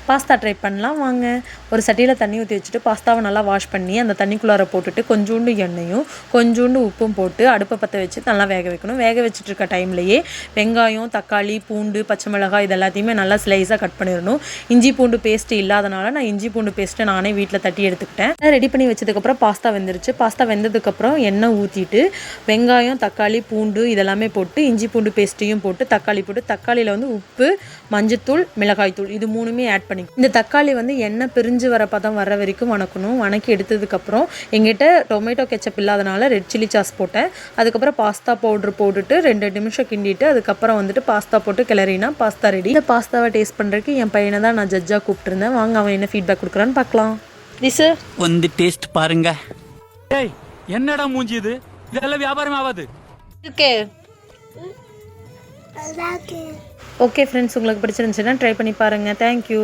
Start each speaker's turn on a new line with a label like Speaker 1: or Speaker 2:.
Speaker 1: Pasta try பண்ணலாம் வாங்க. ஒரு சட்டியில் தண்ணி ஊற்றி வச்சுட்டு பாஸ்தாவை நல்லா வாஷ் பண்ணி அந்த தண்ணிக்குள்ளார போட்டுட்டு கொஞ்சோண்டு எண்ணெயும் கொஞ்சோண்டு உப்பும் போட்டு அடுப்பை பற்ற வச்சு நல்லா வேக வைக்கணும். வேக வச்சுட்டு இருக்க டைம்லேயே வெங்காயம், தக்காளி, பூண்டு, பச்சை மிளகாய் இது எல்லாத்தையுமே நல்லா ஸ்லைஸாக கட் பண்ணிடணும். இஞ்சி பூண்டு பேஸ்ட்டு இல்லாதனால நான் இஞ்சி பூண்டு பேஸ்ட்டு நானே வீட்டில் தட்டி எடுத்துக்கிட்டேன். ரெடி பண்ணி வச்சதுக்கப்புறம் பாஸ்தா வெந்துருச்சு. பாஸ்தா வெந்ததுக்கப்புறம் எண்ணெய் ஊற்றிட்டு வெங்காயம், தக்காளி, பூண்டு இதெல்லாமே போட்டு இஞ்சி பூண்டு பேஸ்ட்டையும் போட்டு தக்காளி போட்டு தக்காளியில் வந்து உப்பு, மஞ்சத்தூள், மிளகாய்த்தூள் இது மூணுமே ஆட் பண்ணி இந்த தக்காளி வந்து எண்ணெய் பிரிஞ்சு வர பதம் வர வரைக்கும் வணக்கணும். வணக்கி எடுத்ததுக்கப்புறம் எங்கிட்ட டொமேட்டோ கெச்சப் இல்லாதனால ரெட் சில்லி சாஸ் போட்டேன். அதுக்கப்புறம் பாஸ்தா பவுட்ரு போட்டுட்டு 2 நிமிஷம் கிண்டிட்டு அதுக்கப்புறம் வந்துட்டு பாஸ்தா போட்டு கிளறினா பாஸ்தா ரெடி. இந்த பாஸ்தாவை டேஸ்ட் பண்ணுறதுக்கு என் பையனை தான் நான் ஜட்ஜாக கூப்பிட்டுருந்தேன். வாங்க அவன் என்ன ஃபீட்பேக் கொடுக்குறான்னு பார்க்கலாம். திஸ்
Speaker 2: வந்து டேஸ்ட் பாருங்க.
Speaker 3: ஏய் என்னடா மூஞ்சி இது? இதெல்லாம் வியாபாரம் ஆகாது.
Speaker 1: ஓகே ஓகே ஃப்ரெண்ட்ஸ், உங்களுக்கு பிடிச்சிருந்துச்சுன்னா ட்ரை பண்ணி பாருங்கள். தேங்க்யூ.